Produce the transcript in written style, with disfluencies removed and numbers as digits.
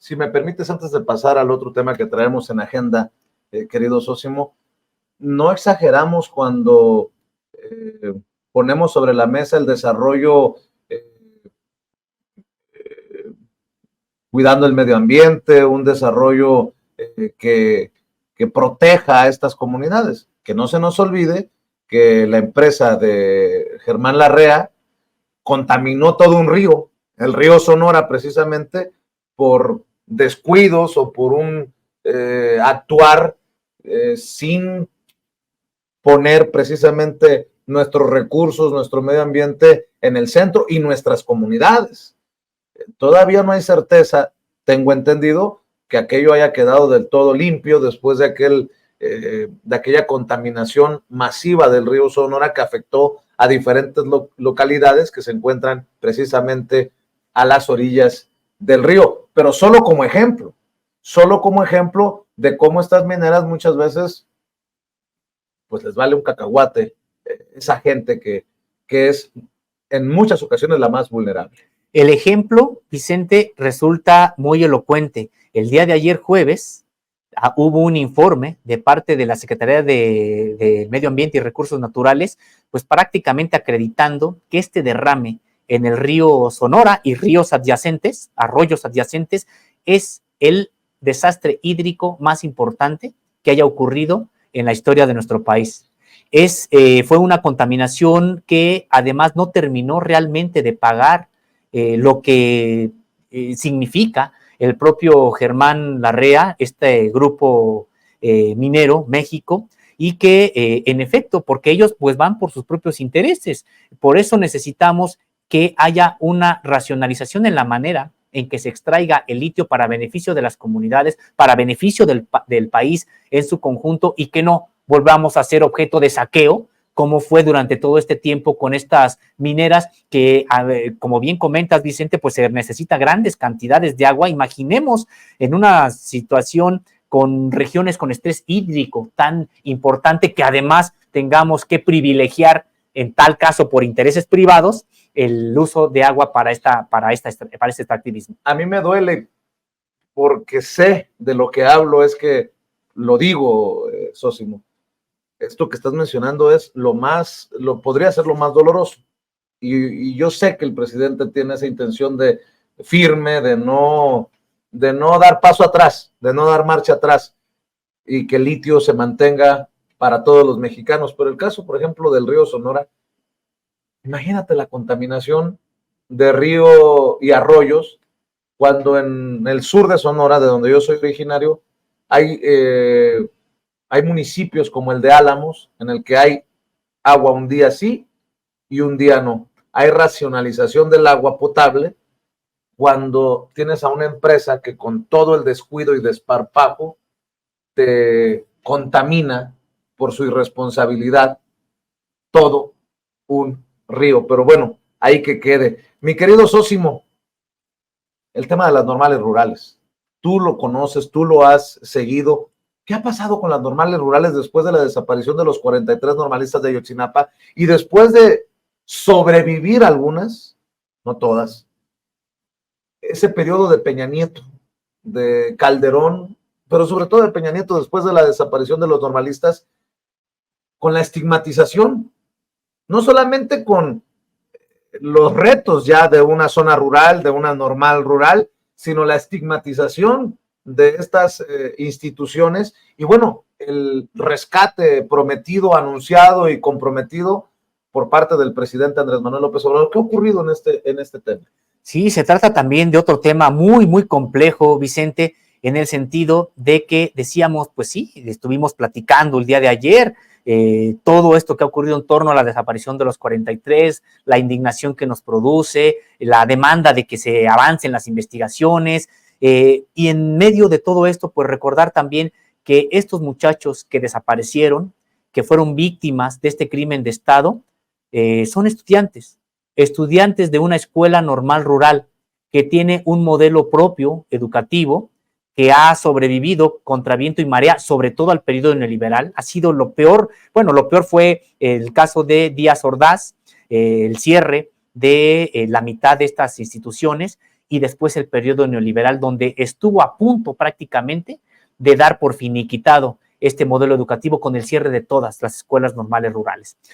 si me permites, antes de pasar al otro tema que traemos en agenda, querido Sósimo, no exageramos cuando ponemos sobre la mesa el desarrollo cuidando el medio ambiente, un desarrollo que proteja a estas comunidades. Que no se nos olvide que la empresa de Germán Larrea contaminó todo un río, el río Sonora, precisamente por descuidos o por un actuar sin poner precisamente nuestros recursos, nuestro medio ambiente en el centro y nuestras comunidades. Todavía no hay certeza, tengo entendido, que aquello haya quedado del todo limpio después de aquella contaminación masiva del río Sonora que afectó a diferentes localidades que se encuentran precisamente a las orillas del río, pero solo como ejemplo de cómo estas mineras muchas veces pues les vale un cacahuate esa gente que es en muchas ocasiones la más vulnerable. El ejemplo, Vicente, resulta muy elocuente. El día de ayer jueves hubo un informe de parte de la Secretaría de Medio Ambiente y Recursos Naturales, pues prácticamente acreditando que este derrame en el río Sonora y ríos adyacentes, arroyos adyacentes, es el desastre hídrico más importante que haya ocurrido en la historia de nuestro país. Fue una contaminación que además no terminó realmente de pagar lo que significa el propio Germán Larrea, este grupo minero, México, y que en efecto, porque ellos pues van por sus propios intereses, por eso necesitamos que haya una racionalización en la manera en que se extraiga el litio para beneficio de las comunidades, para beneficio del país en su conjunto, y que no volvamos a ser objeto de saqueo, como fue durante todo este tiempo con estas mineras que, como bien comentas, Vicente, pues se necesita grandes cantidades de agua. Imaginemos en una situación con regiones con estrés hídrico tan importante que además tengamos que privilegiar, en tal caso por intereses privados, el uso de agua para este extractivismo. A mí me duele porque sé de lo que hablo, es que lo digo, Sósimo. Esto que estás mencionando es podría ser lo más doloroso. Y yo sé que el presidente tiene esa intención firme de no dar paso atrás, de no dar marcha atrás y que el litio se mantenga para todos los mexicanos. Pero el caso, por ejemplo, del río Sonora, imagínate la contaminación de río y arroyos cuando en el sur de Sonora, de donde yo soy originario, hay municipios como el de Álamos, en el que hay agua un día sí y un día no. Hay racionalización del agua potable cuando tienes a una empresa que con todo el descuido y desparpajo te contamina por su irresponsabilidad todo un río. Pero bueno, ahí que quede. Mi querido Sósimo, el tema de las normales rurales. Tú lo conoces, tú lo has seguido. ¿Qué ha pasado con las normales rurales después de la desaparición de los 43 normalistas de Ayotzinapa y después de sobrevivir algunas, no todas, ese periodo de Peña Nieto, de Calderón, pero sobre todo de Peña Nieto después de la desaparición de los normalistas, con la estigmatización, no solamente con los retos ya de una zona rural, de una normal rural, sino la estigmatización de estas instituciones y bueno, el rescate prometido, anunciado y comprometido por parte del presidente Andrés Manuel López Obrador. ¿Qué ha ocurrido en este tema? Sí, se trata también de otro tema muy, muy complejo, Vicente, en el sentido de que decíamos, pues sí, estuvimos platicando el día de ayer, todo esto que ha ocurrido en torno a la desaparición de los 43, la indignación que nos produce, la demanda de que se avancen las investigaciones, y en medio de todo esto, pues recordar también que estos muchachos que desaparecieron, que fueron víctimas de este crimen de Estado, son estudiantes de una escuela normal rural que tiene un modelo propio educativo, que ha sobrevivido contra viento y marea, sobre todo al periodo neoliberal. Ha sido lo peor. Bueno, lo peor fue el caso de Díaz Ordaz, el cierre de la mitad de estas instituciones, y después el periodo neoliberal, donde estuvo a punto prácticamente de dar por finiquitado este modelo educativo con el cierre de todas las escuelas normales rurales.